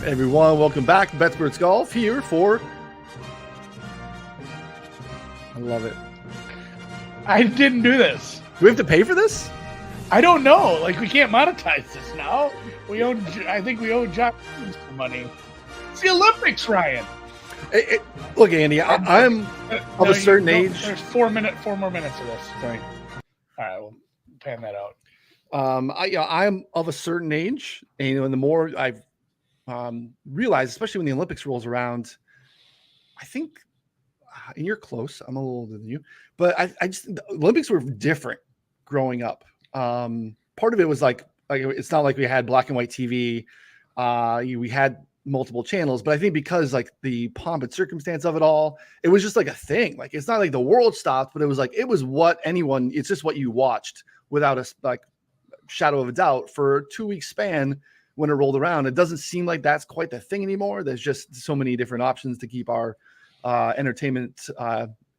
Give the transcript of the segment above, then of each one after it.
Everyone, welcome back to Betsperts Golf here for. I love it. I didn't do this. Do we have to pay for this? I don't know. Like, we can't monetize this now. I think we owe John some money. It's the Olympics, Ryan. Look, Andy, I'm of a certain age. There's 4 more minutes of this. Sorry. All right, we'll pan that out. I'm of a certain age, and the more I've realized, especially when the Olympics rolls around, I think, and you're close. I'm a little older than you, but I just the Olympics were different growing up. Part of it was like it's not like we had black and white TV. We had multiple channels, but I think because like the pomp and circumstance of it all, it was just like a thing. Like it's not like the world stopped, but it was what anyone. It's just what you watched without a shadow of a doubt for a 2-week span. When it rolled around, it doesn't seem like that's quite the thing anymore. There's just so many different options to keep our entertainment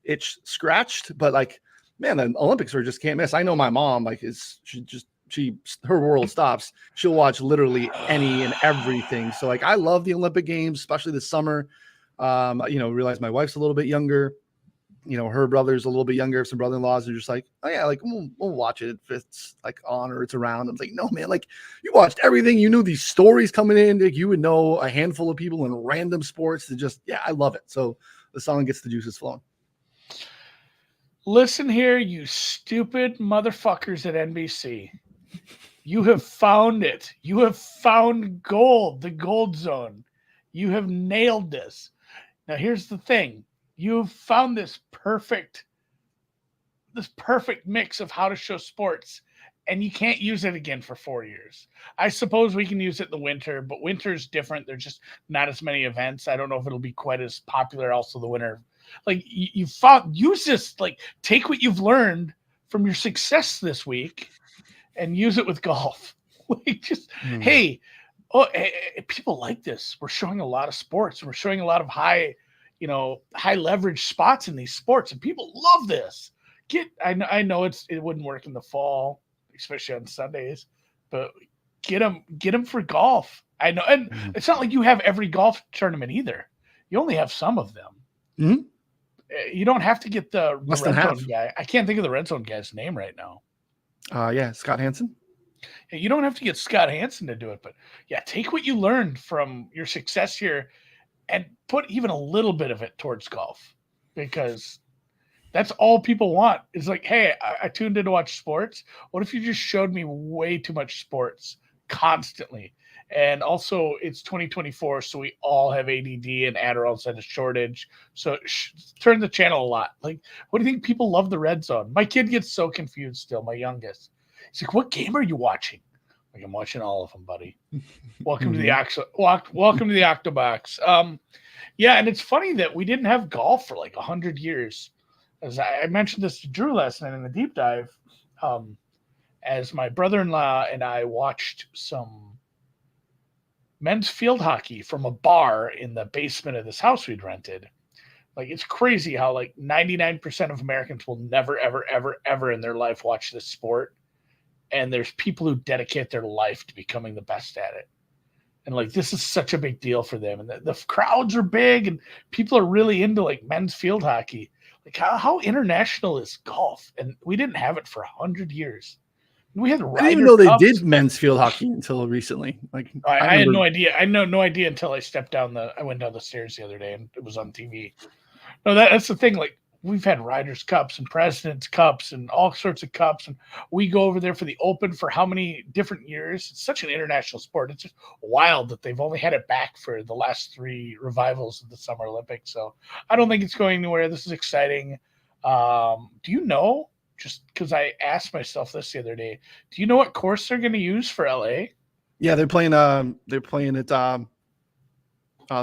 itch scratched. But like, man, the Olympics are just can't miss. I know my mom, like, her world stops. She'll watch literally any and everything. So like, I love the Olympic Games, especially this summer. Realize my wife's a little bit younger. Her brother's a little bit younger. Some brother-in-laws are just like, oh yeah, like we'll watch it if it's like on or it's around. I'm like, no, man, like you watched everything. You knew these stories coming in. Like, you would know a handful of people in random sports. I love it. So the song gets the juices flowing. Listen here, you stupid motherfuckers at NBC. You have found it. You have found gold, the gold zone. You have nailed this. Now here's the thing. You've found this perfect mix of how to show sports, and you can't use it again for 4 years. I suppose we can use it in the winter, but winter's different. There's just not as many events. I don't know if it'll be quite as popular also the winter. Like use this, like take what you've learned from your success this week and use it with golf. Like hey, people like this. We're showing a lot of sports. We're showing a lot of high leverage spots in these sports, and people love this. I know it wouldn't work in the fall, especially on Sundays, but get them for golf. I know, and it's not like you have every golf tournament either. You only have some of them. Mm-hmm. You don't have to get the red zone guy. I can't think of the red zone guy's name right now. Scott Hansen. You don't have to get Scott Hansen to do it, but yeah, take what you learned from your success here and put even a little bit of it towards golf, because that's all people want. It's like, hey, I tuned in to watch sports. What if you just showed me way too much sports constantly? And also, it's 2024, so we all have ADD and Adderall's at a shortage. So turn the channel a lot. Like, what do you think people love the red zone? My kid gets so confused still, my youngest. He's like, what game are you watching? Like, I'm watching all of them, buddy. Welcome to the welcome to the Octobox. Yeah, and it's funny that we didn't have golf for like 100 years. As I mentioned this to Drew last night in the deep dive, as my brother-in-law and I watched some men's field hockey from a bar in the basement of this house we'd rented. Like, it's crazy how like 99% of Americans will never, ever, ever, ever in their life watch this sport. And there's people who dedicate their life to becoming the best at it. And like, this is such a big deal for them. And the crowds are big and people are really into like men's field hockey. Like, how international is golf? And we didn't have it for 100 years. We had I didn't even know they did men's field hockey until recently. Like, I had no idea. I had no idea until I went down the stairs the other day and it was on TV. No, that's the thing. Like, we've had Riders Cups and President's Cups and all sorts of cups. And we go over there for the Open for how many different years? It's such an international sport. It's just wild that they've only had it back for the last 3 revivals of the Summer Olympics. So I don't think it's going anywhere. This is exciting. Do you know, just because I asked myself this the other day, do you know what course they're going to use for LA? Yeah, they're playing at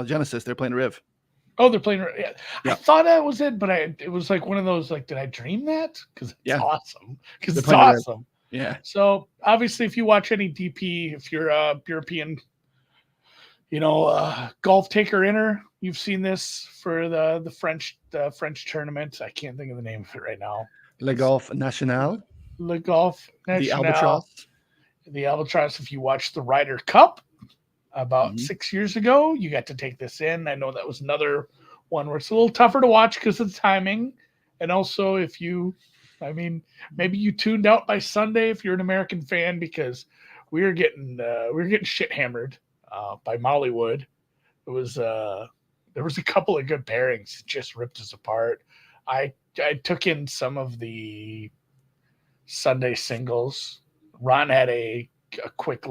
Genesis. They're playing Riv. Oh, they're playing. Yeah. I thought that was it, but it was like one of those, like, did I dream that? Because it's awesome. Because it's awesome. Yeah. So obviously, if you watch any DP, if you're a European, golf taker inner, you've seen this for the French tournament. I can't think of the name of it right now. Le Golf National. Le Golf National. The Albatross. The Albatross. If you watch the Ryder Cup, about 6 years ago. You got to take this in. I know that was another one where it's a little tougher to watch because of the timing. And also, maybe you tuned out by Sunday if you're an American fan, because we were getting shit hammered by Mollywood. It was there was a couple of good pairings that just ripped us apart. I took in some of the Sunday singles. Ron had a quick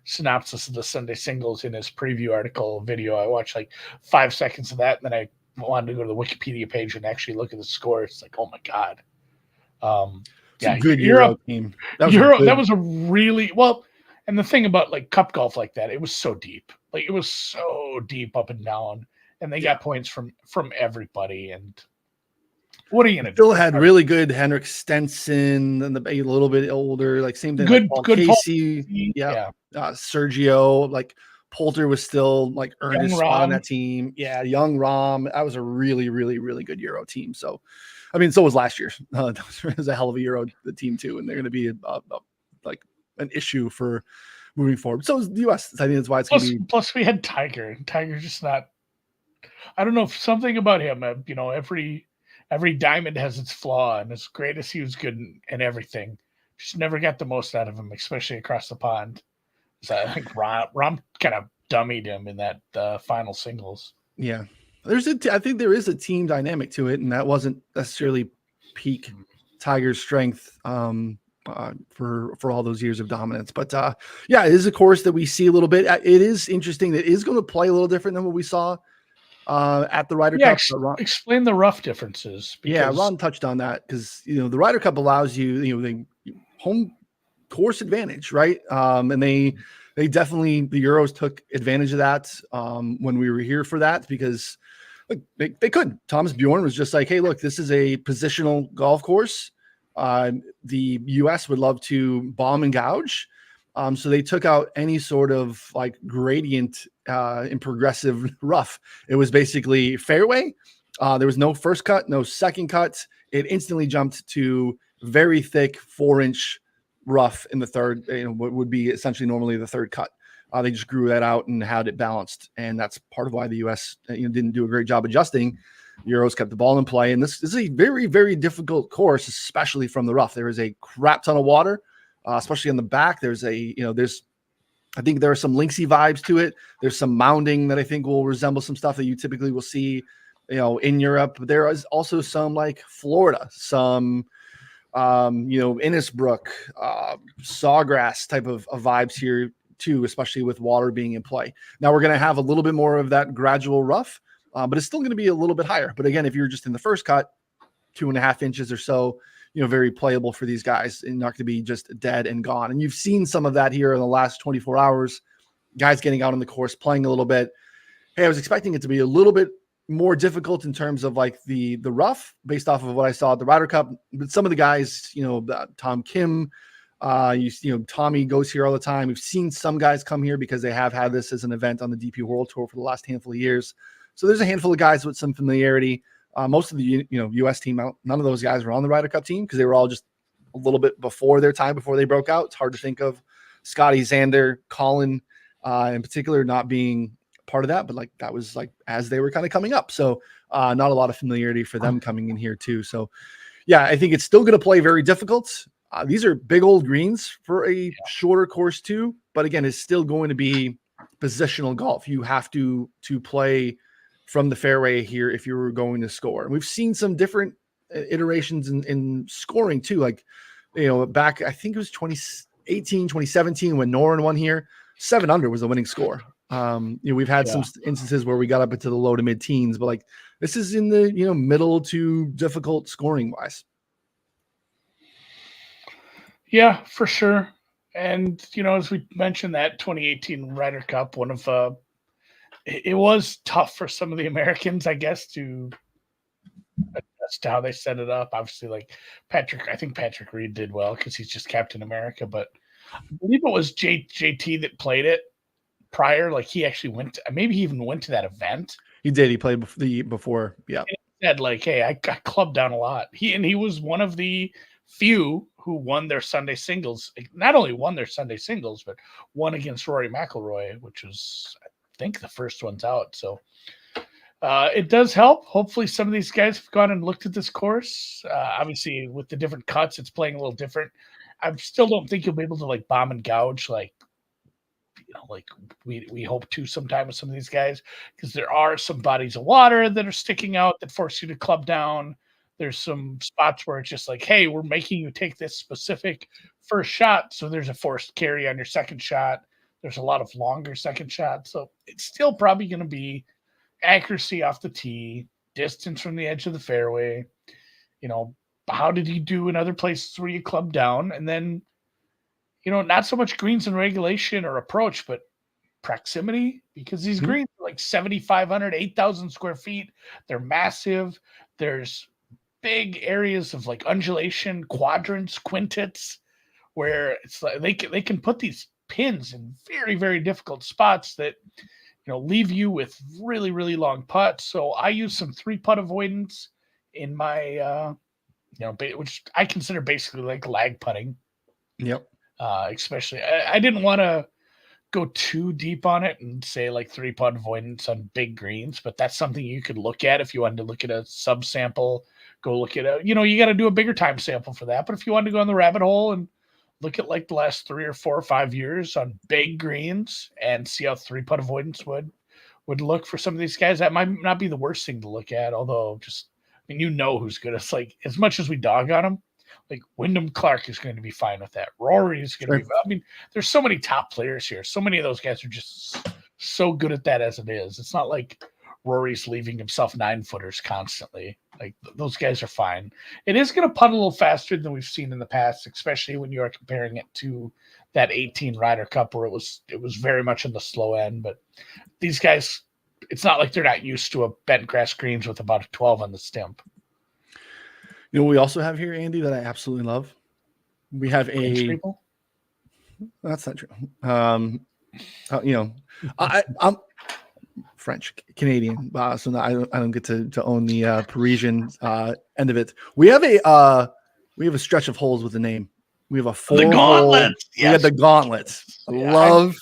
synopsis of the Sunday singles in his preview article video. I watched 5 seconds of that, and then I wanted to go to the Wikipedia page and actually look at the score. It's like, oh my god. It's a good Euro team. That was a really well. And the thing about cup golf like that, it was so deep. It was so deep up and down, and they got points from everybody. And what are you gonna do? Still had really good Henrik Stenson and a little bit older, same thing. Good, Paul good Casey, Sergio, Poulter was still earned his spot on that team. Yeah, young Rom. That was a really, really, really good Euro team. So, so was last year. It was a hell of a Euro team too, and they're going to be an issue for moving forward. So is the U.S. I think that's why it's going to be. Plus, we had Tiger. And Tiger's just not. I don't know if something about him. Every diamond has its flaw, and as great as he was good and everything, just never got the most out of him, especially across the pond. So I think Rom kind of dummied him in that final singles. Yeah, I think there is a team dynamic to it, and that wasn't necessarily peak Tiger's strength for all those years of dominance. But it is a course that we see a little bit. It is interesting that it is going to play a little different than what we saw at the Ryder Cup. Explain the rough differences. Ron touched on that because the Ryder Cup allows you the home course advantage, right? And they definitely, the Euros took advantage of that when we were here for that, because they could. Thomas Bjorn was just like, hey, look, this is a positional golf course. The US would love to bomb and gouge. So they took out any sort of gradient in progressive rough. It was basically fairway. There was no first cut, no second cut. It instantly jumped to very thick 4-inch rough in the third, what would be essentially normally the third cut. They just grew that out and had it balanced. And that's part of why the US didn't do a great job adjusting. The Euros kept the ball in play. And this is a very, very difficult course, especially from the rough. There is a crap ton of water. Especially on the back, I think there are some linksy vibes to it. There's some mounding that I think will resemble some stuff that you typically will see, in Europe. There is also some Florida, some, Innisbrook, Sawgrass type of vibes here too, especially with water being in play. Now we're going to have a little bit more of that gradual rough, but it's still going to be a little bit higher. But again, if you're just in the first cut, 2.5 inches or so, very playable for these guys and not going to be just dead and gone. And you've seen some of that here in the last 24 hours, guys getting out on the course, playing a little bit. Hey, I was expecting it to be a little bit more difficult in terms of the rough based off of what I saw at the Ryder Cup. But some of the guys, Tom Kim, Tommy goes here all the time. We've seen some guys come here because they have had this as an event on the DP World Tour for the last handful of years. So there's a handful of guys with some familiarity. Most of the U.S. team, none of those guys were on the Ryder Cup team because they were all just a little bit before their time, before they broke out. It's hard to think of Scotty, Xander, Colin in particular not being part of that, but that was as they were kind of coming up. So not a lot of familiarity for them coming in here too. So I think it's still going to play very difficult. These are big old greens for a shorter course too, but again, it's still going to be positional golf. You have to play from the fairway here if you were going to score. And we've seen some different iterations in scoring too. Back, I think it was 2018, 2017 when Noren won here, 7 under was the winning score. We've had some instances where we got up into the low to mid teens, but this is in the, middle to difficult scoring wise. Yeah, for sure. And, as we mentioned that 2018 Ryder Cup, one of, it was tough for some of the Americans, I guess, to adjust to how they set it up. Obviously, I think Patrick Reed did well because he's just Captain America. But I believe it was JT that played it prior. He actually maybe he even went to that event. He did. He played before. Yeah. And he said, hey, I clubbed down a lot. He was one of the few who won their Sunday singles. Not only won their Sunday singles, but won against Rory McIlroy, which was, I think, the first ones out. So it does help. Hopefully, some of these guys have gone and looked at this course. Obviously, with the different cuts, it's playing a little different. I still don't think you'll be able to like bomb and gouge like like we hope to sometime with some of these guys, because there are some bodies of water that are sticking out that force you to club down. There's some spots where it's just like, hey, we're making you take this specific first shot, so there's a forced carry on your second shot. There's a lot of longer second shots, so it's still probably going to be accuracy off the tee, distance from the edge of the fairway. How did you do in other places where you club down? And then not so much greens and regulation or approach, but proximity, because these greens are like 7,500, 8,000 square feet. They're massive. There's big areas of like undulation, quadrants, quintets, where it's like they can put these pins in very, very difficult spots that, leave you with really, really long putts. So I use some 3-putt avoidance in my, which I consider basically like lag putting. Yep. Especially, I didn't want to go too deep on it and say like 3-putt avoidance on big greens, but that's something you could look at if you wanted to look at a subsample. Go look at you got to do a bigger time sample for that. But if you wanted to go on the rabbit hole and look at like the last 3 or 4 or 5 years on big greens and see how 3-putt avoidance would look for some of these guys, that might not be the worst thing to look at. Although, who's good. It's like, as much as we dog on them, like Wyndham Clark is going to be fine with that. Rory is going to be. There's so many top players here. So many of those guys are just so good at that as it is. It's not like Rory's leaving himself 9-footers constantly. Like, those guys are fine. It is going to putt a little faster than we've seen in the past, especially when you are comparing it to that 18 Ryder Cup where it was very much in the slow end. But these guys, it's not like they're not used to a bent grass greens with about a 12 on the stump. What we also have here, Andy, that I absolutely love? We have That's not true. I'm French Canadian, so I don't get to own the Parisian end of it. We have a stretch of holes with a name. We have a 4 the gauntlets. Yes. We got the gauntlets. I love.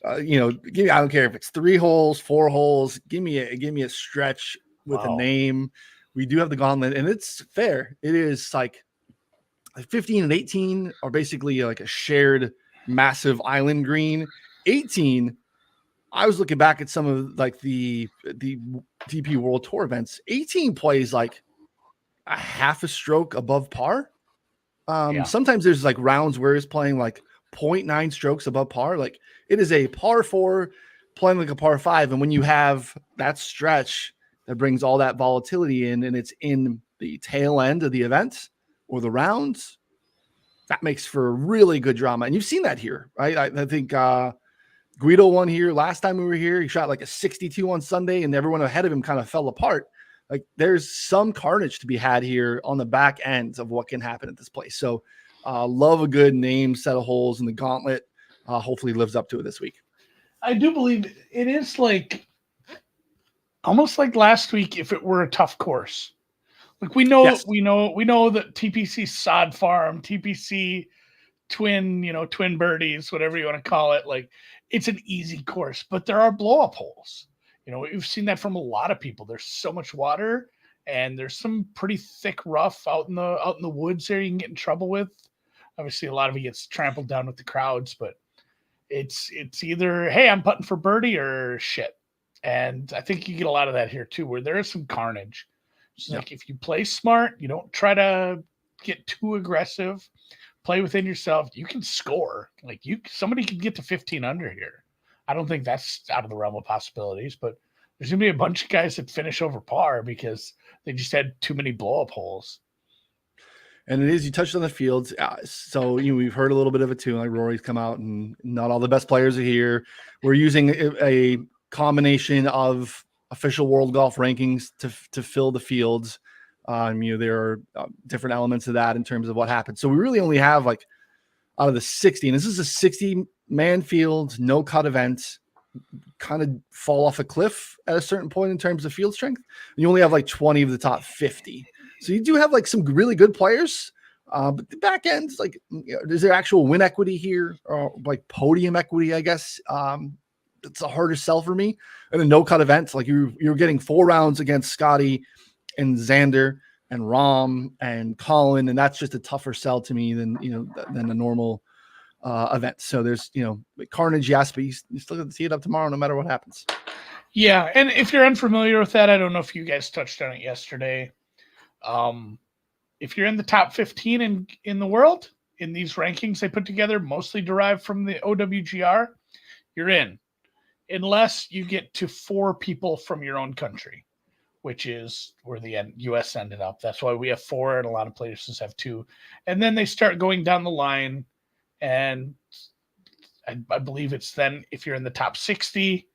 I don't care if it's 3 holes, 4 holes. Give me a stretch with a name. We do have the gauntlet, and it's fair. It is like 15 and 18 are basically like a shared massive island green. 18, I was looking back at some of like the DP World Tour events. 18 plays like a half a stroke above par. Sometimes there's like rounds where it's playing like 0.9 strokes above par. Like, it is a par 4 playing like a par 5. And when you have that stretch that brings all that volatility in, and it's in the tail end of the event or the rounds, that makes for really good drama. And you've seen that here, right? I think Guido won here last time we were here. He shot like a 62 on Sunday, and everyone ahead of him kind of fell apart. Like, there's some carnage to be had here on the back end of what can happen at this place. So love a good name set of holes in the gauntlet. Hopefully lives up to it this week. I do believe it is like almost like last week if it were a tough course. Like, we know that TPC Sod Farm, TPC twin birdies, whatever you want to call it, like, it's an easy course, but there are blow up holes. We've seen that from a lot of people. There's so much water, and there's some pretty thick rough out in the woods there you can get in trouble with. Obviously, a lot of it gets trampled down with the crowds, but it's either, hey, I'm putting for birdie, or shit. And I think you get a lot of that here too, where there is some carnage. Like, if you play smart, you don't try to get too aggressive, play within yourself, you can score. Like, somebody could get to 15 under here. I don't think that's out of the realm of possibilities, but there's gonna be a bunch of guys that finish over par because they just had too many blow up holes. And it is, you touched on the fields. So, we've heard a little bit of it too. Like, Rory's come out, and not all the best players are here. We're using a combination of official world golf rankings to fill the fields. There are different elements of that in terms of what happened. So we really only have, like, out of the 60, and this is a 60-man field, no cut event, kind of fall off a cliff at a certain point in terms of field strength. And you only have like 20 of the top 50. So you do have like some really good players. But the back end's like, is there actual win equity here, or like podium equity? I guess it's a harder sell for me. And a no cut event, like you're getting 4 rounds against Scotty and Xander and Rom and Colin, and that's just a tougher sell to me than than a normal event. So there's Carnage, yes, but you still got to see it up tomorrow, no matter what happens. Yeah, and if you're unfamiliar with that, I don't know if you guys touched on it yesterday. If you're in the top 15 in the world in these rankings they put together, mostly derived from the OWGR, you're in, unless you get to 4 people from your own country, which is where the U.S. ended up. That's why we have 4, and a lot of places have 2. And then they start going down the line, and I believe it's then if you're in the top 60.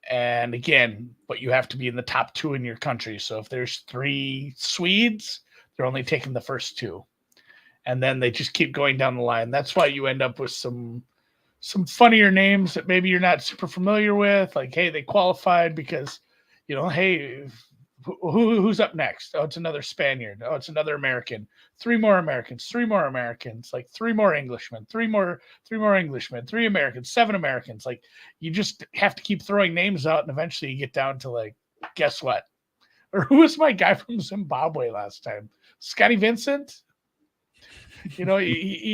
And again, but you have to be in the top 2 in your country. So if there's 3 Swedes, they're only taking the first 2. And then they just keep going down the line. That's why you end up with some funnier names that maybe you're not super familiar with. Like, hey, they qualified because, hey, who's up next? Oh, it's another Spaniard. Oh, it's another American. 3 more Americans. 3 more Americans. Like 3 more Englishmen. 3 more Englishmen. 3 Americans. 7 Americans. Like, you just have to keep throwing names out, and eventually you get down to, like, guess what? Or who was my guy from Zimbabwe last time? Scotty Vincent. You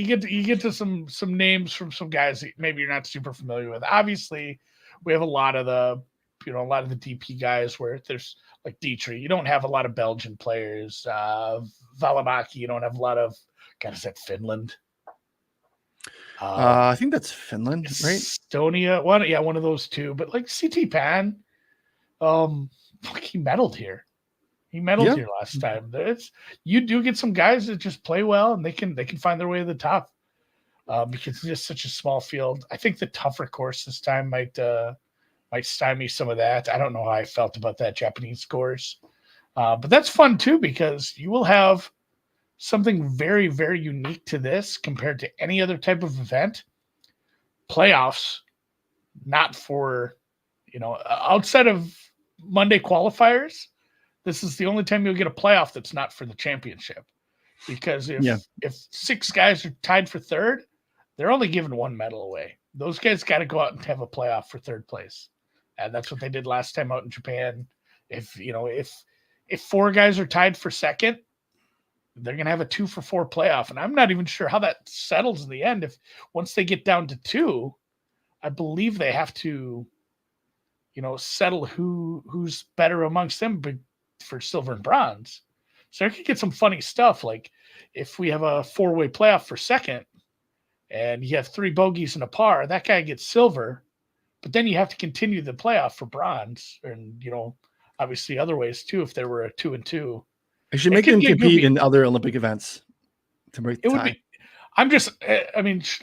get to some names from some guys that maybe you're not super familiar with. Obviously, we have a lot of the DP guys where there's like Dietrich. You don't have a lot of Belgian players. Valimaki, you don't have a lot of. God, is that Finland? I think that's Finland, right? Estonia, one of those 2. But like CT Pan, he medaled here. He medaled here last time. You do get some guys that just play well, and they can find their way to the top because it's just such a small field. I think the tougher course this time might stymie some of that. I don't know how I felt about that Japanese course, but that's fun too because you will have something very, very unique to this compared to any other type of event. Playoffs, not for outside of Monday qualifiers. This is the only time you'll get a playoff that's not for the championship. Because if 6 guys are tied for 3rd, they're only giving 1 medal away. Those guys got to go out and have a playoff for 3rd place. And that's what they did last time out in Japan. If 4 guys are tied for 2nd, they're going to have a 2 for 4 playoff. And I'm not even sure how that settles in the end. If once they get down to 2, I believe they have to, settle who's better amongst them for silver and bronze. So there could get some funny stuff. Like if we have a 4-way playoff for 2nd and you have 3 bogeys and a par, that guy gets silver, but then you have to continue the playoff for bronze. And, obviously other ways too, if there were a 2 and 2. I should make them compete in other Olympic events to break the tie.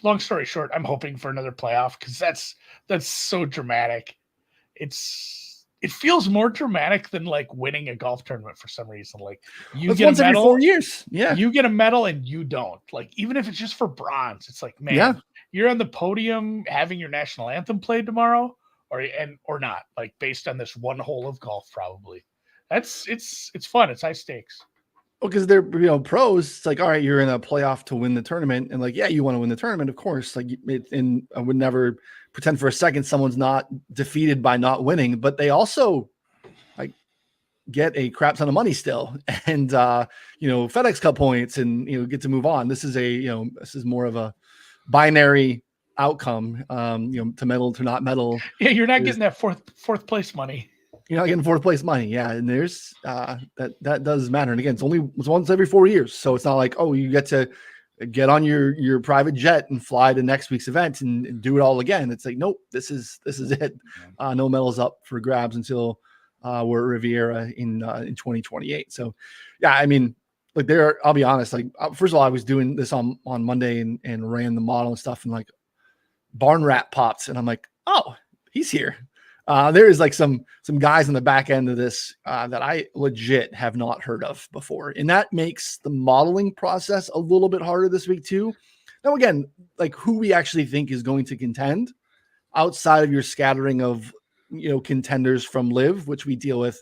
Long story short, I'm hoping for another playoff because that's so dramatic. It feels more dramatic than like winning a golf tournament for some reason. Like you get a medal every 4 years. Yeah. You get a medal and you don't. Like, even if it's just for bronze, it's like, man, you're on the podium having your national anthem played tomorrow or not, like based on this 1 hole of golf, probably. It's fun. It's high stakes. Well, because they're pros. It's like, all right, you're in a playoff to win the tournament, and like, yeah, you want to win the tournament, of course. Like, and I would never pretend for a second someone's not defeated by not winning, but they also like get a crap ton of money still, and FedEx Cup points, and get to move on. This is this is more of a binary outcome. To medal to not medal. Yeah, you're not getting that fourth place money. You're not getting 4th place money. Yeah. And there's that does matter. And again, it's once every 4 years. So it's not like, oh, you get to get on your private jet and fly to next week's event and do it all again. It's like, nope, this is it. No medals up for grabs until we're at Riviera in 2028. So yeah, I mean, like I'll be honest, like first of all, I was doing this on Monday and ran the model and stuff, and like Barn Rat popped, and I'm like, oh, he's here. There is like some guys in the back end of this that I legit have not heard of before. And that makes the modeling process a little bit harder this week too. Now, again, like who we actually think is going to contend outside of your scattering of, contenders from Live, which we deal with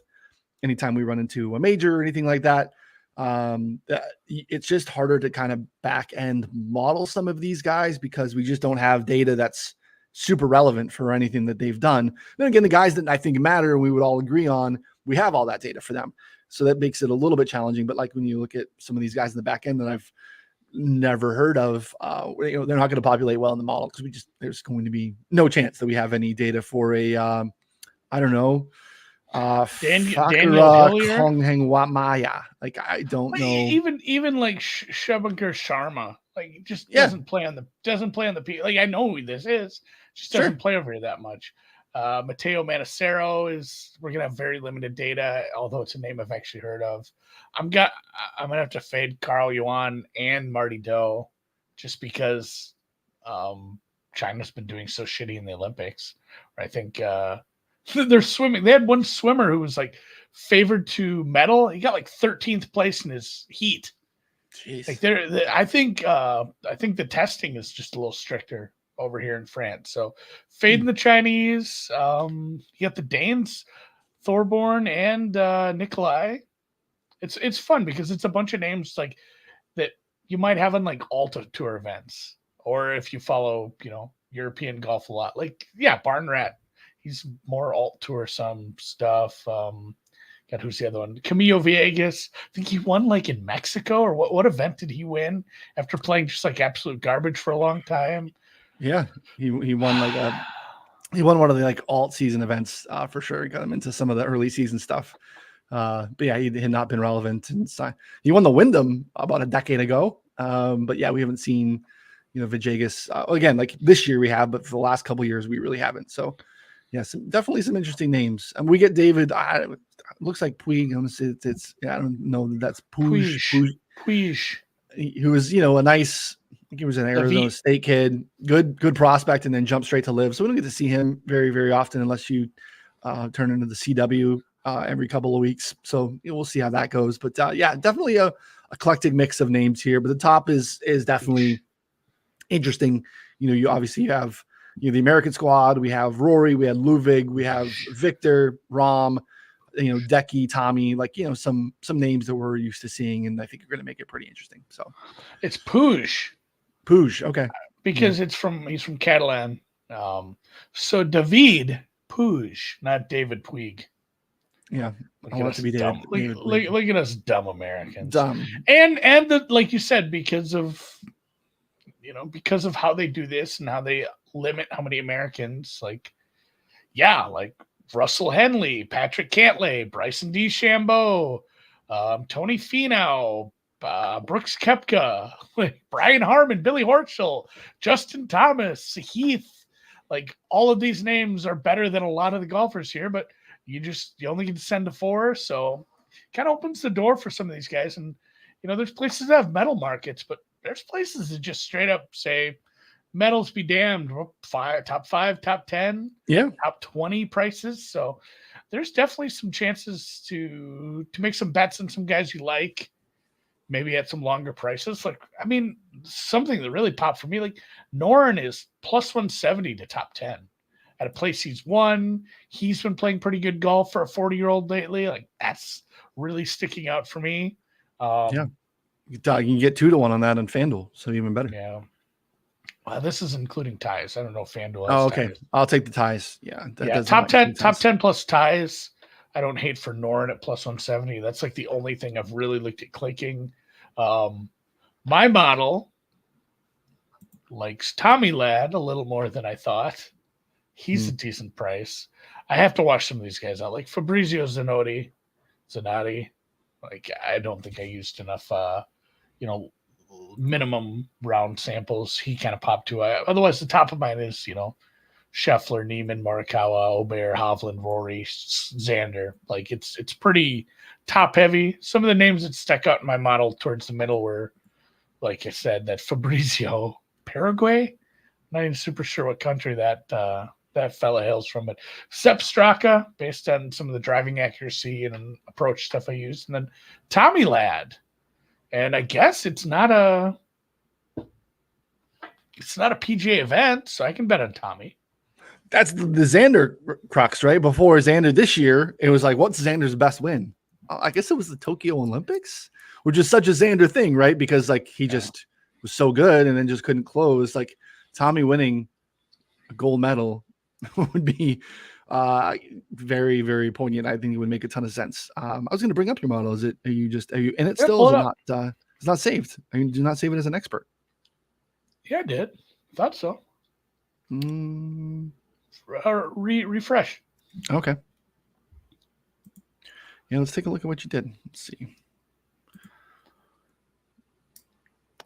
anytime we run into a major or anything like that. It's just harder to kind of back end model some of these guys because we just don't have data that's super relevant for anything that they've done. Then again, the guys that I think matter and we would all agree on, we have all that data for them. So that makes it a little bit challenging. But like when you look at some of these guys in the back end that I've never heard of, they're not going to populate well in the model because there's going to be no chance that we have any data for a, I don't know, Daniel Hillier, Maya. Like I don't know. Even like Shubhankar Sharma, like just doesn't play on the P. Like I know who this is, just doesn't play over here that much. Matteo Manacero we're gonna have very limited data, although it's a name I've actually heard of. I'm gonna have to fade Carl Yuan and Marty Doe just because China's been doing so shitty in the Olympics. I think they're swimming. They had one swimmer who was like favored to medal. He got like 13th place in his heat. Jeez. Like I think the testing is just a little stricter over here in France. So fading the Chinese. You got the Danes, Thorborn and Nikolai. It's fun because it's a bunch of names like that you might have on like Alta Tour events, or if you follow, European golf a lot. Like Barn Rat. He's more alt tour some stuff. God, who's the other one? Camilo Villegas. I think he won like in Mexico, or what event did he win after playing just like absolute garbage for a long time? Yeah, he won one of the like alt season events for sure. He got him into some of the early season stuff. But yeah, he had not been relevant, and he won the Wyndham about a decade ago. But yeah, we haven't seen Villegas again. Like this year we have, but for the last couple of years we really haven't. So yeah, definitely some interesting names. And we get David. It looks like Puig. I'm gonna say I don't know that that's Puig. Who was a nice. I think he was an Arizona State kid, good prospect, and then jumped straight to live. So we don't get to see him very, very often unless you turn into the CW every couple of weeks. So we'll see how that goes. But yeah, definitely a eclectic mix of names here. But the top is definitely interesting. You obviously have the American squad. We have Rory, we had Ludwig, we have Victor, Rom, Decky, Tommy, like some names that we're used to seeing, and I think you're going to make it pretty interesting. So it's Puig, okay, because he's from Catalan. So David Puig, not David Puig. Yeah, I want it to be David. Look at us, dumb Americans. Dumb, and like you said, because of how they do this and how they limit how many Americans, like Russell Henley, Patrick Cantlay, Bryson DeChambeau, Tony Finau, Brooks Koepka, Brian Harmon, Billy Horschel, Justin Thomas, Heath. Like all of these names are better than a lot of the golfers here, but you only get to send to 4, so kind of opens the door for some of these guys. And there's places that have medal markets, but there's places that just straight up say medals be damned. Top 5, top 10, top 20 prices. So there's definitely some chances to make some bets on some guys you like, maybe at some longer prices. Like, I mean, something that really popped for me, like Noren is plus 170 to top 10 at a place he's won. He's been playing pretty good golf for a 40-year-old lately. Like that's really sticking out for me. You can get 2-1 on that on FanDuel, so even better. Yeah. Well, this is including ties. I don't know if FanDuel has Oh, okay. ties. I'll take the ties. Yeah. Top 10 plus ties. I don't hate for Noren at plus 170. That's like the only thing I've really looked at clicking. My model likes Tommy Ladd a little more than I thought. He's a decent price. I have to watch some of these guys out, like Fabrizio Zanotti. Like, I don't think I used enough, minimum round samples. He kind of popped to. Otherwise, the top of mine is, Scheffler, Neiman, Morikawa, Aubert, Hovland, Rory, Xander. Like, it's pretty top heavy. Some of the names that stuck out in my model towards the middle were, like I said, that Fabrizio, Paraguay. Not even super sure what country that fella hails from, but Sepp Straka, based on some of the driving accuracy and approach stuff I used, and then Tommy Ladd. And I guess it's not a PGA event, so I can bet on Tommy. That's the Xander crux, right? Before Xander this year, it was like, what's Xander's best win? I guess it was the Tokyo Olympics, which is such a Xander thing, right? Because like he just was so good and then just couldn't close. Like Tommy winning a gold medal would be very, very poignant. I think it would make a ton of sense. I was going to bring up your model. Are you in it still? pull Is it it up. not? It's not saved. I mean, do not save it as an expert. Yeah, I did. Thought so. Refresh. Okay. Yeah, let's take a look at what you did. Let's see.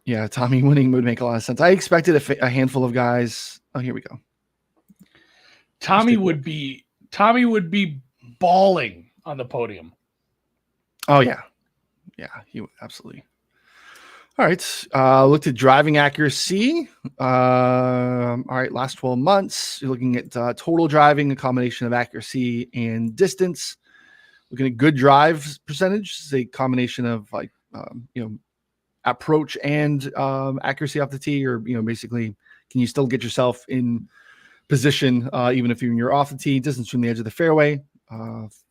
Yeah, Tommy winning would make a lot of sense. I expected a handful of guys. Oh, here we go. Tommy would be bawling on the podium. Oh yeah, he would absolutely. All right, looked at driving accuracy. All right, last 12 months, you're looking at total driving, a combination of accuracy and distance. Looking at good drive percentage, it's a combination of like approach and accuracy off the tee, or basically, can you still get yourself in position even if you're off the tee? Distance from the edge of the fairway.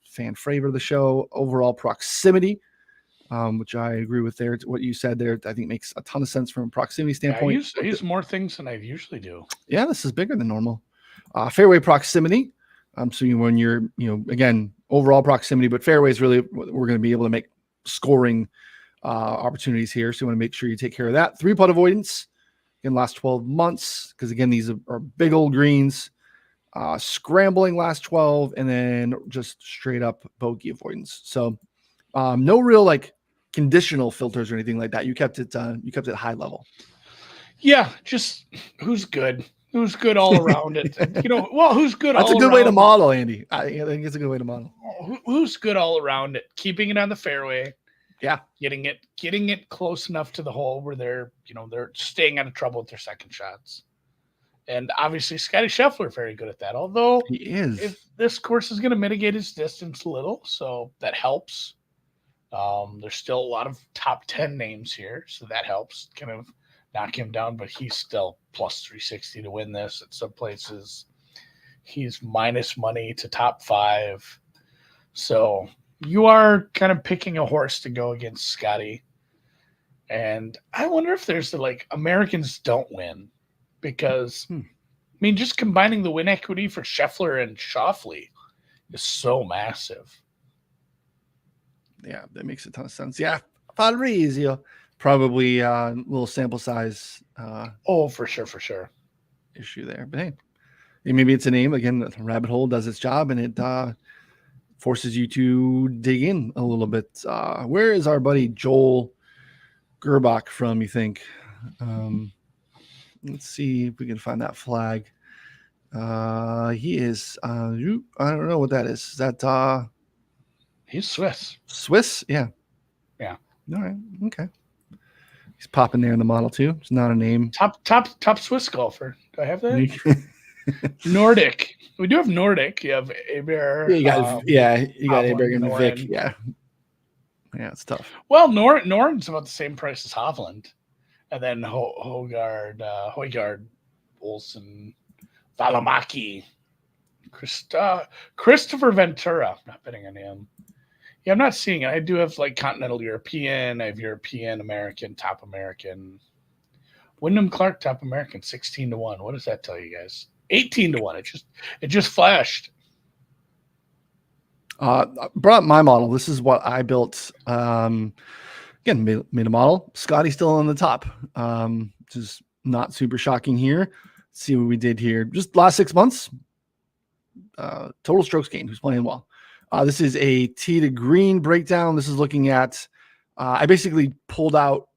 Fan favorite of the show. Overall proximity, which I agree with there. What you said there, I think makes a ton of sense from a proximity standpoint. I use more things than I usually do. Yeah, this is bigger than normal. Fairway proximity. So when you're, again, overall proximity, but fairways really, we're going to be able to make scoring opportunities here. So you want to make sure you take care of that. 3-putt avoidance in the last 12 months, because again, these are big old greens. Scrambling last 12, and then just straight up bogey avoidance. So no real like conditional filters or anything like that. You kept it high level. Yeah, just who's good all around it. Who's good? That's all a good around way to model, Andy. I think it's a good way to model. Who's good all around it? Keeping it on the fairway. Yeah, getting it close enough to the hole where they're staying out of trouble with their second shots. And obviously, Scotty Scheffler very good at that. Although he is. If this course is going to mitigate his distance a little, so that helps. There's still a lot of top 10 names here, so that helps kind of knock him down. But he's still plus 360 to win this. At some places, he's minus money to top 5. So you are kind of picking a horse to go against Scotty. And I wonder if there's Americans don't win. Because, I mean, just combining the win equity for Scheffler and Schauffele is so massive. Yeah, that makes a ton of sense. Yeah, Fabrizio, probably a little sample size. For sure. Issue there. But hey, maybe it's a name. Again, the rabbit hole does its job, and it forces you to dig in a little bit. Where is our buddy Joel Gerbach from, you think? Let's see if we can find that flag. He is, I don't know what that is. Is that, he's Swiss. Swiss? Yeah. Yeah. All right. Okay. He's popping there in the model too. It's not a name. Top Swiss golfer. Do I have that? Nordic. We do have Nordic. You have Aber. You got Aber and Vic. Yeah. Yeah, it's tough. Well, Noren's about the same price as Hovland. And then Højgaard, Olsen, Valimaki, Christopher Ventura. I'm not betting on him. Yeah, I'm not seeing it. I do have continental European. I have European, American, top American. Wyndham Clark, top American, 16-1. What does that tell you guys? 18-1. It just flashed. Brought up my model. This is what I built. Again, made a model. Scotty's still on the top, which is not super shocking here. Let's see what we did here. Just last 6 months, total strokes gained. Who's playing well? This is a tee to green breakdown. This is looking at, I basically pulled out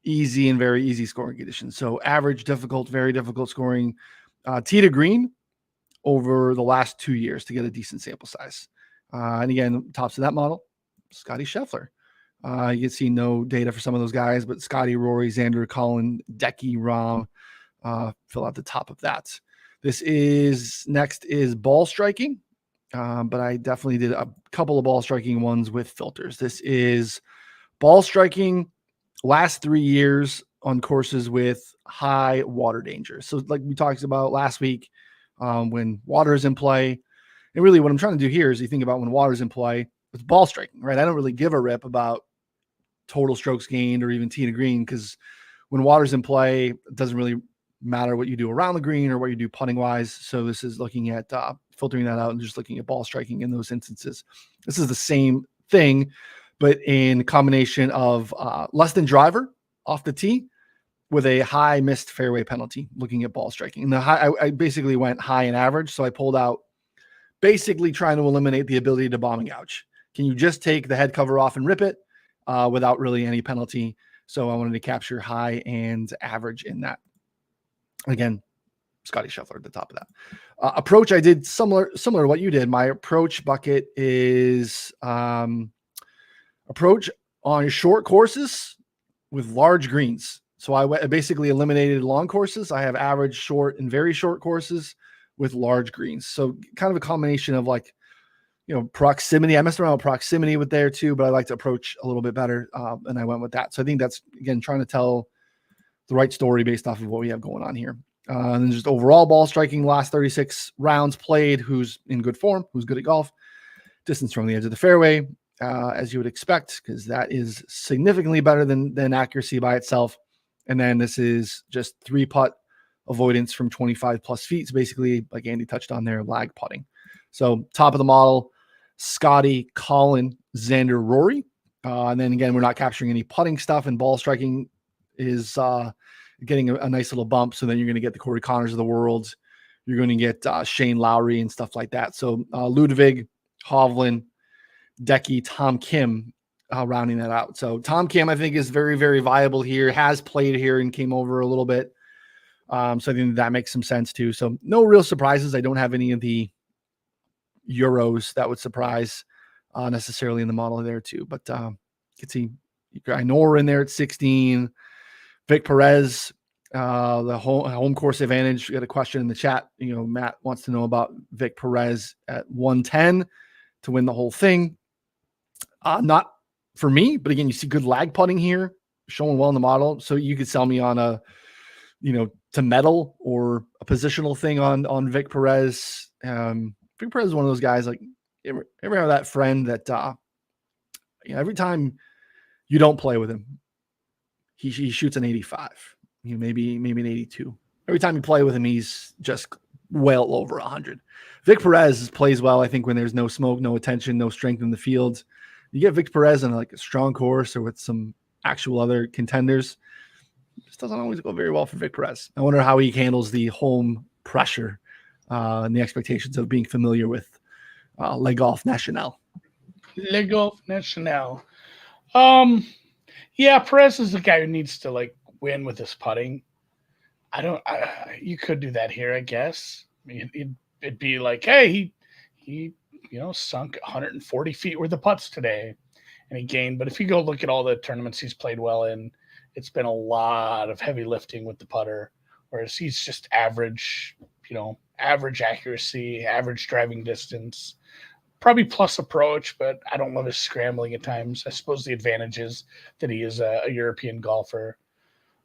easy and very easy scoring conditions. So average, difficult, very difficult scoring, tee to green over the last 2 years to get a decent sample size. And again, tops of that model, Scotty Scheffler. You can see no data for some of those guys, but Scotty, Rory, Xander, Colin, Decky, Rahm fill out the top of that. Next is ball striking, but I definitely did a couple of ball striking ones with filters. This is ball striking last 3 years on courses with high water danger. So like we talked about last week, when water is in play, and really what I'm trying to do here is you think about when water is in play, ball striking, right? I don't really give a rip about total strokes gained or even tee to green, because when water's in play, it doesn't really matter what you do around the green or what you do putting wise. So this is looking at filtering that out and just looking at ball striking in those instances. This is the same thing, but in combination of less than driver off the tee with a high missed fairway penalty, looking at ball striking. And the high, I basically went high and average. So I pulled out basically trying to eliminate the ability to bomb and gouge. Can you just take the head cover off and rip it without really any penalty? So I wanted to capture high and average in that. Again, Scotty Scheffler at the top of that. Approach, I did similar to what you did. My approach bucket is approach on short courses with large greens. So I basically eliminated long courses. I have average, short, and very short courses with large greens. So kind of a combination of like, proximity. I messed around with proximity with there too, but I like to approach a little bit better. And I went with that. So I think that's, again, trying to tell the right story based off of what we have going on here. And then just overall ball striking, last 36 rounds played, who's in good form, who's good at golf, distance from the edge of the fairway, as you would expect, because that is significantly better than accuracy by itself. And then this is just 3-putt avoidance from 25 plus feet. So basically, like Andy touched on there, lag putting. So top of the model, Scotty, Colin, Xander, Rory. And then again, we're not capturing any putting stuff, and ball striking is getting a nice little bump. So then you're going to get the Corey Connors of the world. You're going to get Shane Lowry and stuff like that. So Ludwig, Hovland, Decky, Tom Kim rounding that out. So Tom Kim, I think, is very, very viable here, has played here and came over a little bit. So I think that makes some sense too. So no real surprises. I don't have any of the Euros that would surprise necessarily in the model there too. But you can see Nor in there at 16. Vic Perez, the home course advantage. We got a question in the chat. Matt wants to know about Vic Perez at 110 to win the whole thing. Not for me, but again, you see good lag putting here, showing well in the model. So you could sell me on a, to medal or a positional thing on Vic Perez. Vic Perez is one of those guys, like, you ever have that friend that, every time you don't play with him, he shoots an 85, maybe an 82. Every time you play with him, he's just well over 100. Vic Perez plays well, I think, when there's no smoke, no attention, no strength in the field. You get Vic Perez on like a strong course or with some actual other contenders, this doesn't always go very well for Vic Perez. I wonder how he handles the home pressure and the expectations of being familiar with Le Golf National. Le Golf National. Yeah, Perez is the guy who needs to like win with his putting. You could do that here, I guess. I mean, it'd be like, hey, he sunk 140 feet worth of putts today, and he gained. But if you go look at all the tournaments he's played well in, it's been a lot of heavy lifting with the putter, whereas he's just average, average accuracy, average driving distance, probably plus approach, but I don't love his scrambling at times. I suppose the advantage is that he is a European golfer.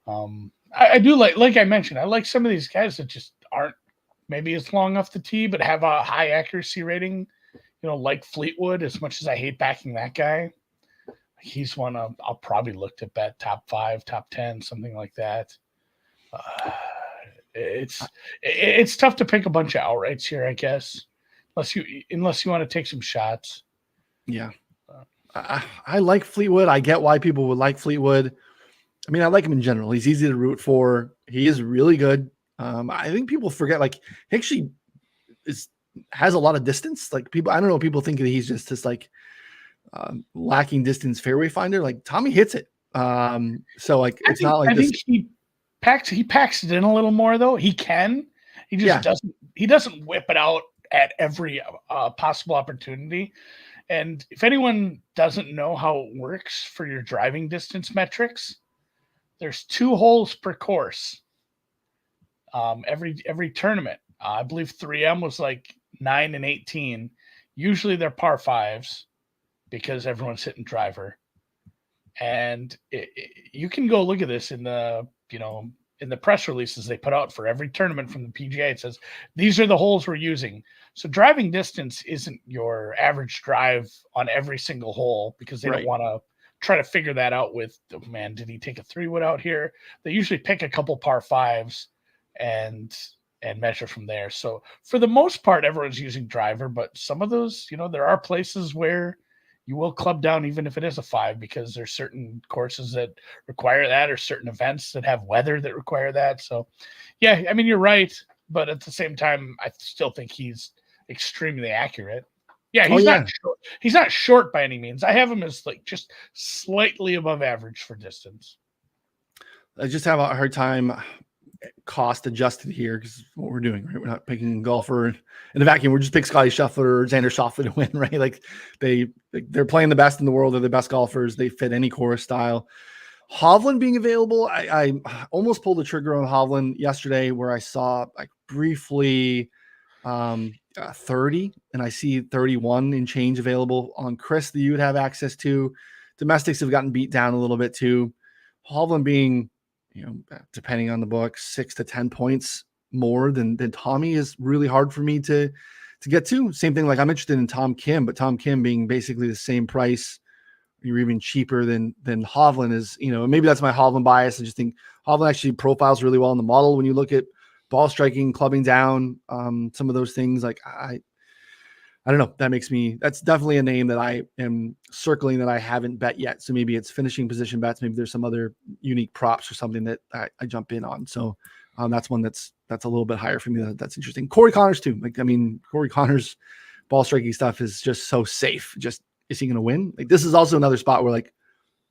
I do like I mentioned, I like some of these guys that just aren't maybe as long off the tee, but have a high accuracy rating, like Fleetwood. As much as I hate backing that guy, he's one I'll probably look to bet top 5, top 10, something like that. It's tough to pick a bunch of outrights here, I guess, unless you want to take some shots. Yeah. I like Fleetwood. I get why people would like Fleetwood. I mean, I like him in general. He's easy to root for. He is really good. I think people forget, like, he actually has a lot of distance. Like, I don't know, people think that he's just this like lacking distance fairway finder. Like, Tommy hits it. So like, it's not like this. Think he packs it in a little more though. He can. He just doesn't. He doesn't whip it out at every possible opportunity. And if anyone doesn't know how it works for your driving distance metrics, there's 2 holes per course. Every tournament. I believe 3M was like 9 and 18. Usually they're par 5s because everyone's hitting driver. And you can go look at this in the in the press releases they put out for every tournament from the PGA, it says these are the holes we're using. So driving distance isn't your average drive on every single hole, because they don't want to try to figure that out with, oh, man, did he take a 3-wood out here? They usually pick a couple par fives and measure from there. So for the most part, everyone's using driver, but some of those, there are places where you will club down even if it is a 5, because there's certain courses that require that, or certain events that have weather that require that. So yeah, I mean, you're right, but at the same time, I still think he's extremely accurate. Yeah, he's not short by any means. I have him as like just slightly above average for distance. I just have a hard time cost adjusted here, because what we're doing, right? We're not picking a golfer in a vacuum. We're just picking Scotty Scheffler or Xander Schauffele to win, right? Like they're playing the best in the world. They're the best golfers. They fit any course style. Hovland being available, I almost pulled the trigger on Hovland yesterday, where I saw like briefly 30, and I see 31 and change available on Chris that you would have access to. Domestics have gotten beat down a little bit too. Hovland being, depending on the book, 6 to 10 points more than Tommy is really hard for me to get to. Same thing, like I'm interested in Tom Kim, but Tom Kim being basically the same price, you're even cheaper than Hovland is, maybe that's my Hovland bias. I just think Hovland actually profiles really well in the model when you look at ball striking, clubbing down, some of those things. Like I don't know. That's definitely a name that I am circling that I haven't bet yet. So maybe it's finishing position bets. Maybe there's some other unique props or something that I jump in on. So that's one that's a little bit higher for me. That's interesting. Corey Connors too. Corey Connors ball striking stuff is just so safe. Just, is he going to win? Like, this is also another spot where like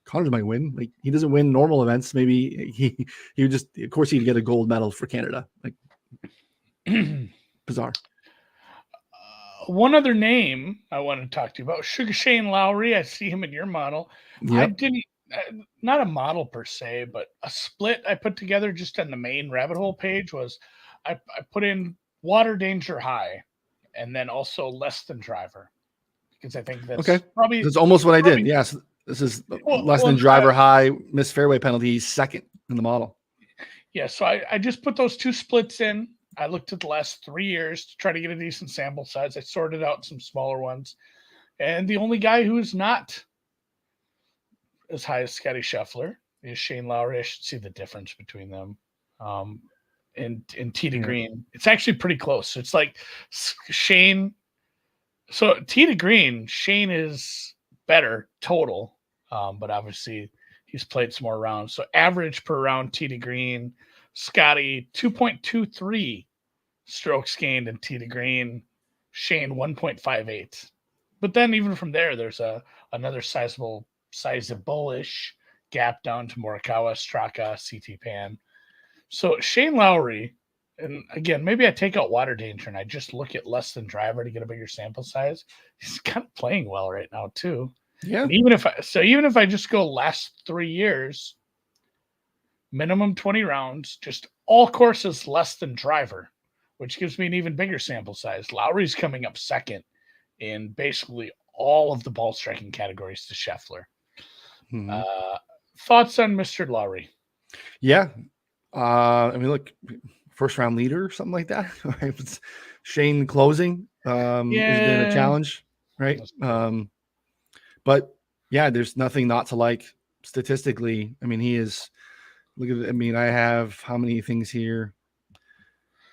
Connors might win. Like, he doesn't win normal events. Maybe he would just, of course he'd get a gold medal for Canada. Like, bizarre. One other name I want to talk to you about, Sugar Shane Lowry. I see him in your model. Yep. I didn't, not a model per se, but a split I put together just on the main rabbit hole page was I put in water danger high, and then also less than driver, because I think that's probably, that's almost what I did. Yes. This is less than driver high, missed fairway penalty, second in the model. Yeah. So I just put those two splits in. I looked at the last 3 years to try to get a decent sample size. I sorted out some smaller ones. And the only guy who is not as high as Scotty Scheffler is Shane Lowry. I should see the difference between them. In tee to green, it's actually pretty close. So it's like Shane. So tee to green, Shane is better total, but obviously he's played some more rounds. So average per round tee to green, Scotty 2.23 strokes gained in tee to green, Shane 1.58. But then even from there, there's another sizable-ish gap down to Morikawa, Straka, CT Pan. So Shane Lowry, and again, maybe I take out water danger and I just look at less than driver to get a bigger sample size. He's kind of playing well right now too. Yeah. And even if I just go last 3 years, minimum 20 rounds, just all courses less than driver, which gives me an even bigger sample size. Lowry's coming up second in basically all of the ball striking categories to Scheffler. Mm-hmm. Thoughts on Mr. Lowry? Yeah. Look, first round leader or something like that. It's Shane closing is been a challenge, right? But yeah, there's nothing not to like statistically. He is, look at it. I have how many things here?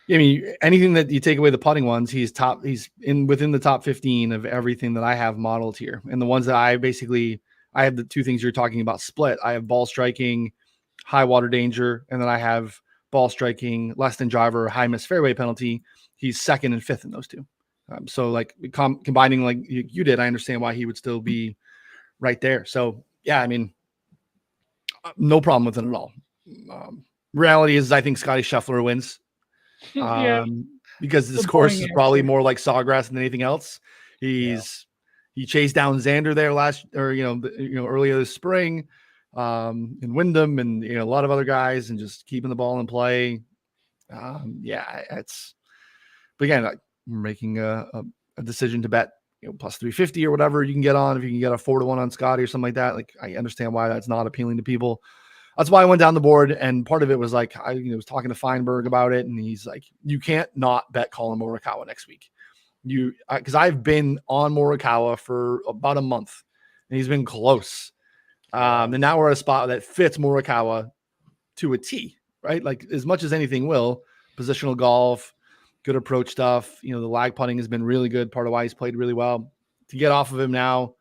Anything that you take away the putting ones, he's within the top 15 of everything that I have modeled here. And the ones that I have the two things you're talking about split. I have ball striking, high water danger, and then I have ball striking, less than driver, high miss fairway penalty. He's second and fifth in those two. So like combining like you did, I understand why he would still be right there. So yeah, no problem with it at all. Reality is I think Scotty Scheffler wins. Because this course is probably more like sawgrass than anything else. He chased down Xander there earlier this spring, in Wyndham, and a lot of other guys, and just keeping the ball in play. But again, I'm making a decision to bet plus 350 or whatever you can get on. If you can get a 4-1 on Scotty or something like that, like I understand why that's not appealing to people. that's why I went down the board. And part of it was like, I was talking to Feinberg about it, and he's like, you can't not bet Colin Morikawa next week. Because I've been on Morikawa for about a month, and he's been close. And now we're at a spot that fits Morikawa to a T, right? Like as much as anything will, positional golf, good approach stuff. The lag putting has been really good. Part of why he's played really well. To get off of him now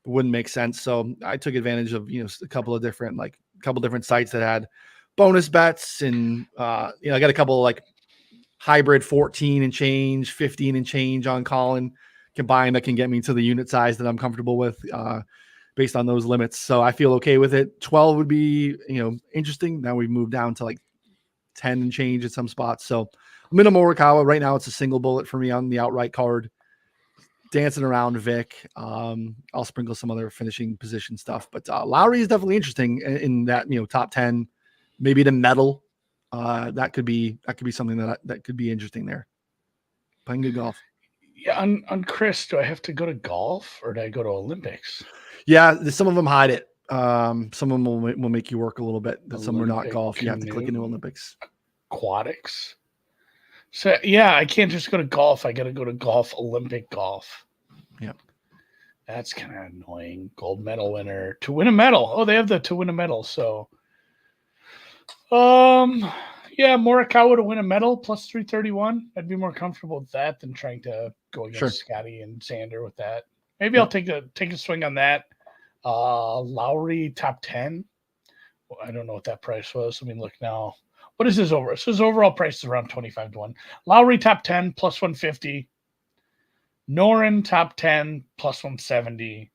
wouldn't make sense. So I took advantage of, a couple different sites that had bonus bets, and I got a couple like hybrid 14 and change, 15 and change on Colin combined that can get me to the unit size that I'm comfortable with based on those limits. So I feel okay with it. 12 would be, interesting. Now we've moved down to like 10 and change at some spots. So minimal Morikawa right now. It's a single bullet for me on the outright card. Dancing around Vic. I'll sprinkle some other finishing position stuff, but Lowry is definitely interesting in that, top 10, maybe the medal. That could be something that could be interesting there. Playing good golf. Yeah, on Chris, do I have to go to golf or do I go to Olympics? Yeah, some of them hide it. Some of them will make you work a little bit. Some are not golf. Canoe, you have to click into Olympics. Aquatics. So yeah, I can't just go to golf. I got to go to golf, Olympic golf. Yeah, that's kind of annoying. Gold medal winner to win a medal. Oh, they have the to win a medal. So, yeah, Morikawa to win a medal plus 331. I'd be more comfortable with that than trying to go against Scotty and Xander with that. Maybe I'll take a swing on that. Lowry top 10. Well, I don't know what that price was. Let me look now. What is his overall? So his overall price is around 25 to 1. Lowry top 10 plus 150. Noren top 10 plus 170.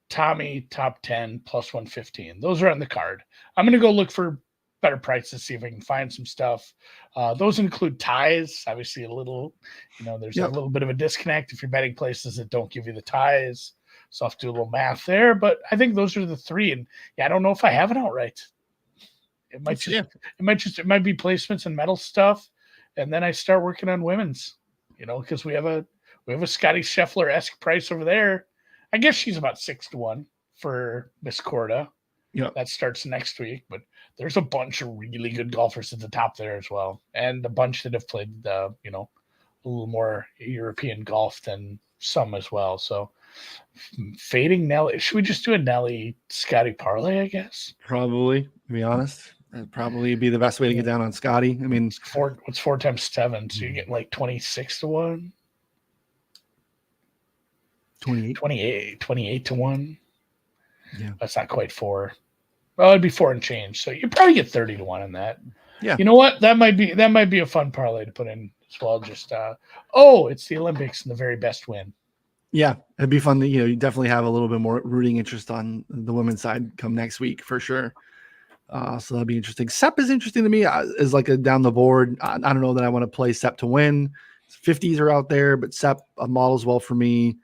Tommy top 10 plus 115. Those are on the card. I'm going to go look for better prices, see if I can find some stuff. Those include ties. Obviously, a little, there's a little bit of a disconnect if you're betting places that don't give you the ties. So I'll have to do a little math there. But I think those are the three. And yeah, I don't know if I have it outright. It might be placements and medal stuff, and then I start working on women's. Because we have a Scotty Scheffler-esque price over there. I guess she's about 6 to 1 for Miss Corda. Yeah, that starts next week. But there's a bunch of really good golfers at the top there as well, and a bunch that have played a little more European golf than some as well. So fading Nelly. Should we just do a Nelly Scotty parlay? I guess probably. To be honest. That'd probably be the best way to get down on Scotty. I mean, what's 4 times 7? So you get like 26 to 1. 28 to 1. Yeah. That's not quite 4. Well, it'd be 4 and change. So you probably get 30 to 1 in that. Yeah. You know what? That might be a fun parlay to put in as well. Just it's the Olympics and the very best win. Yeah, it'd be fun to, you definitely have a little bit more rooting interest on the women's side come next week for sure. So that'll be interesting. Sepp is interesting to me as like a down the board. I don't know that I want to play Sepp to win. 50s are out there, but Sepp models well for me.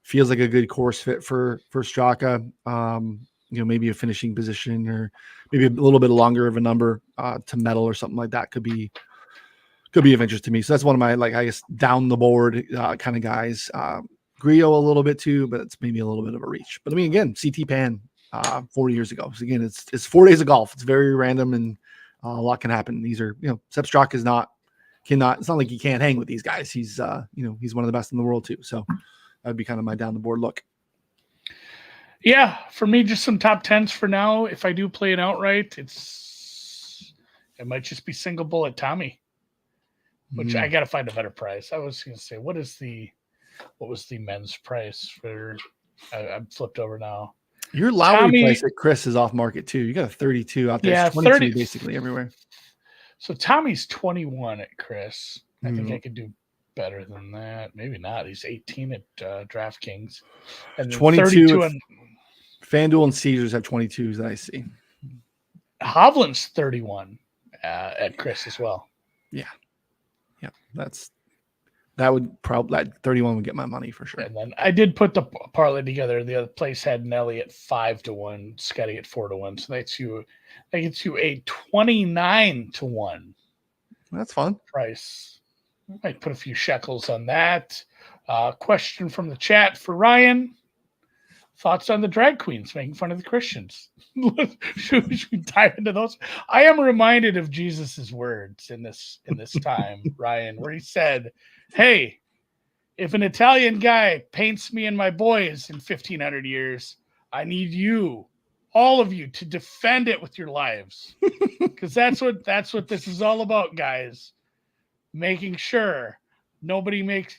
Feels like a good course fit for Straka. Maybe a finishing position or maybe a little bit longer of a number to medal or something like that could be of interest to me. So that's one of my, like, I guess, down the board kind of guys. Griot a little bit too, but it's maybe a little bit of a reach. But I mean, again, CT Pan 4 years ago. So again, it's 4 days of golf. It's very random and a lot can happen. These are, Sepp Straka is cannot, it's not like he can't hang with these guys. He's, he's one of the best in the world too. So that'd be kind of my down the board look. Yeah, for me, just some top 10s for now. If I do play it outright, it might just be single bullet Tommy, which I got to find a better price. I was going to say, what was the men's price for? I'm flipped over now. Your Lowry price at Chris is off market too. You got a 32 out there. Yeah, it's 22 30, basically everywhere. So Tommy's 21 at Chris. I think I could do better than that. Maybe not. He's 18 at DraftKings. And 22 on FanDuel and Caesars have 22s that I see. Hovland's 31 at Chris as well. Yeah. Yeah. That would probably, that 31 would get my money for sure. And then I did put the parlay together. The other place had Nelly at 5 to 1, Scotty at 4 to 1. So that gets you a 29 to 1. That's fun. Price. I might put a few shekels on that. Question from the chat for Ryan. thoughts on the drag queens making fun of the Christians. should we dive into those? I am reminded of Jesus's words in this time, Ryan, where he said, "Hey, if an Italian guy paints me and my boys in 1500 years, I need you, all of you, to defend it with your lives, because that's what this is all about, guys. Making sure nobody makes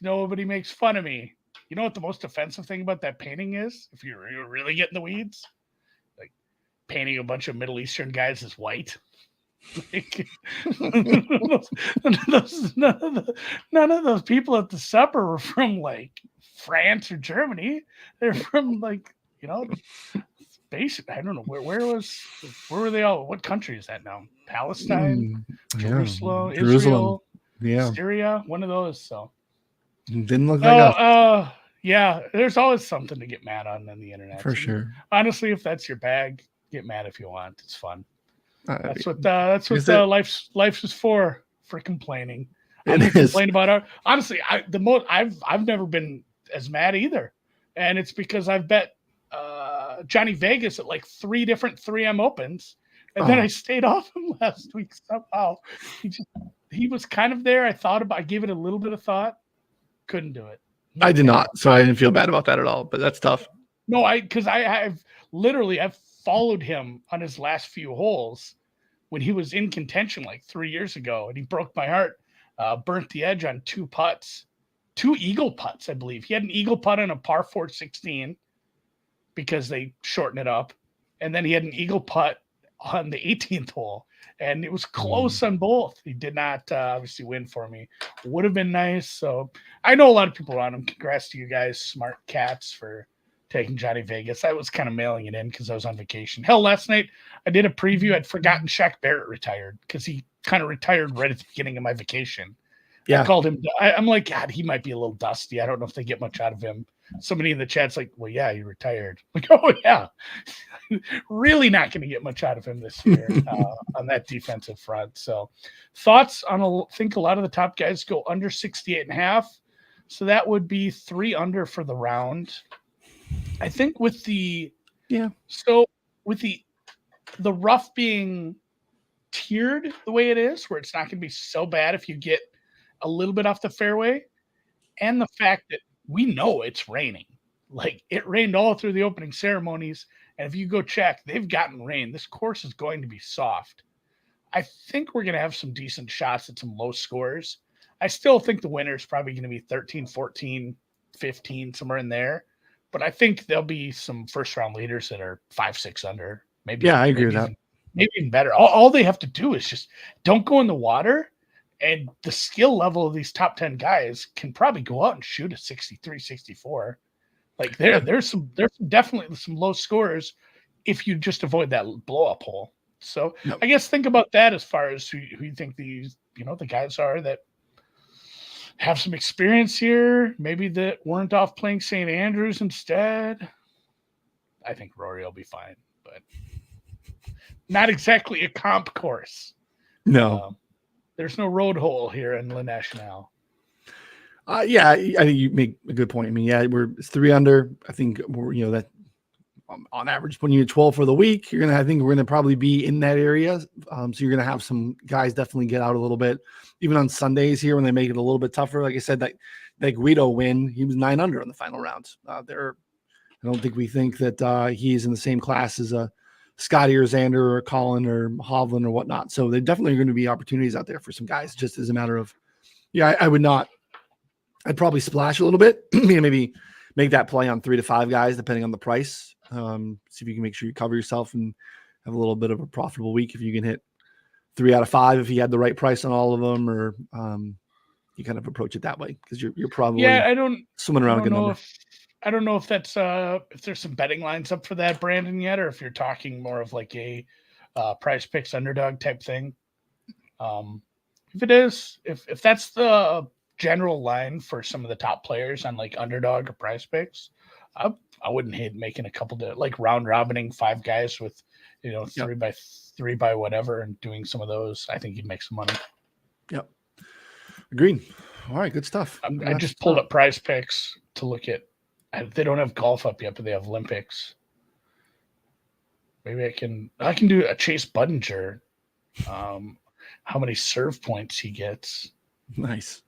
fun of me." You know what the most offensive thing about that painting is? If you're really getting the weeds, like painting a bunch of Middle Eastern guys as white. Like, none of those people at the supper were from like France or Germany. They're from like, basic. I don't know where were they all? What country is that now? Palestine, Jerusalem, Israel, Syria, one of those. So didn't look like us. Yeah, there's always something to get mad on the internet. For sure. Honestly, if that's your bag, get mad if you want. It's fun. That's what life is for complaining. I'm gonna complain about it. Honestly, I've never been as mad either, and it's because I've bet Johnny Vegas at like 3 different 3M opens, and then I stayed off him last week somehow. He was kind of there. I gave it a little bit of thought, couldn't do it. I did not, so I didn't feel bad about that at all. But that's tough. No, because I've followed him on his last few holes when he was in contention like 3 years ago, and he broke my heart. Burnt the edge on 2 putts, 2 eagle putts, I believe. He had an eagle putt on a par 4 16 because they shortened it up, and then he had an eagle putt on the 18th hole, and it was close on both. He did not obviously win for me. Would have been nice. So I know a lot of people on him. Congrats to you guys, smart cats, for taking Johnny Vegas. I was kind of mailing it in because I was on vacation. Hell, last night I did a preview. I'd forgotten Shaq Barrett retired because he kind of retired right at the beginning of my vacation. Yeah. I called him. I'm like, God, he might be a little dusty. I don't know if they get much out of him. Somebody in the chat's like, well, yeah, he retired. I'm like, oh, yeah. Really not going to get much out of him this year on that defensive front. So thoughts on, I think a lot of the top guys go under 68.5. So that would be 3 under for the round. I think with the rough being tiered the way it is, where it's not going to be so bad if you get a little bit off the fairway, and the fact that we know it's raining. Like, it rained all through the opening ceremonies, and if you go check, they've gotten rain. This course is going to be soft. I think we're going to have some decent shots at some low scores. I still think the winner is probably going to be 13, 14, 15, somewhere in there. But I think there'll be some first-round leaders that are 5, 6 under. Maybe. Yeah, I agree with that. Maybe even better. All they have to do is just don't go in the water, and the skill level of these top 10 guys can probably go out and shoot a 63, 64. Like, there's definitely some low scores if you just avoid that blow-up hole. So I guess think about that as far as who you think these, the guys are that have some experience here, maybe that weren't off playing St. Andrews instead. I think Rory will be fine, but not exactly a comp course. No. There's no road hole here in Le National. Yeah, I think you make a good point. I mean, it's 3 under. I think we're, that on average, when you're 12 for the week, I think we're gonna probably be in that area. So you're gonna have some guys definitely get out a little bit, even on Sundays here when they make it a little bit tougher. Like I said, that Guido win, he was 9 under in the final round. I don't think we think that he's in the same class as Scotty or Xander or Colin or Hovland or whatnot. So there definitely are going to be opportunities out there for some guys, just as a matter of, I'd probably splash a little bit, maybe make that play on 3 to 5 guys, depending on the price. See if you can make sure you cover yourself and have a little bit of a profitable week. If you can hit 3 out of 5, if you had the right price on all of them, or you kind of approach it that way, because you're probably swimming around a good number. I don't know if that's if there's some betting lines up for that, Brandon, yet, or if you're talking more of like a price picks underdog type thing. If it is, if that's the general line for some of the top players on like underdog or price picks, I wouldn't hate making a couple to like round robining 5 guys with 3 by 3 by whatever and doing some of those. I think you'd make some money. Yep. Agreed. All right, good stuff. I just pulled up price picks to look at They don't have golf up yet, but they have Olympics. Maybe I can do a Chase Budinger. How many serve points he gets. Nice.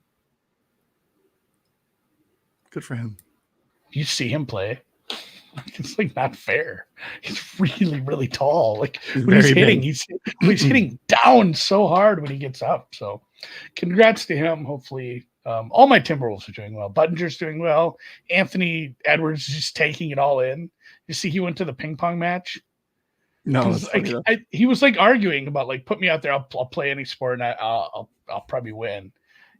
Good for him. You see him play. It's like not fair. He's really, really tall. Like when he's hitting, he's hitting down so hard when he gets up. So congrats to him. Hopefully, all my Timberwolves are doing well. Buttinger's doing well. Anthony Edwards is just taking it all in. You see, he went to the ping pong match. No, he was like arguing about like, put me out there. I'll play any sport and I'll probably win.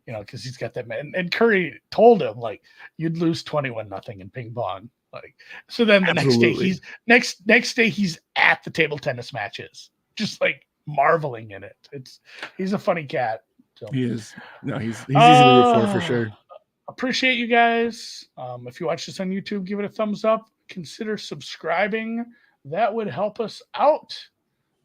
You know, because he's got that man. And Curry told him like, you'd lose 21-0 in ping pong. Like, so then the next day he's at the table tennis matches, just like marveling in it. He's a funny cat. So. He is. No, he's easy to root for sure. Appreciate you guys. If you watch this on YouTube, give it a thumbs up. Consider subscribing. That would help us out.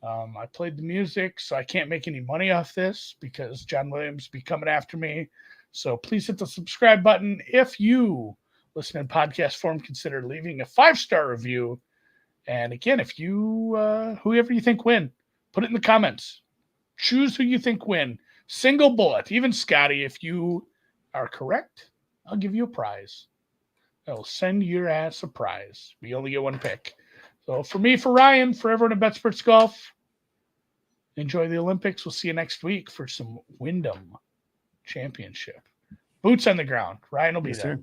I played the music, so I can't make any money off this because John Williams be coming after me. So please hit the subscribe button. If you listen in podcast form, consider leaving a 5-star review. And again, if you, whoever you think win, put it in the comments. Choose who you think win. Single bullet. Even Scotty, if you are correct, I'll give you a prize. I will send your ass a prize. We only get one pick. So for me, for Ryan, for everyone at Betsperts Golf, enjoy the Olympics. We'll see you next week for some Wyndham Championship. Boots on the ground. Ryan will be there. Sir.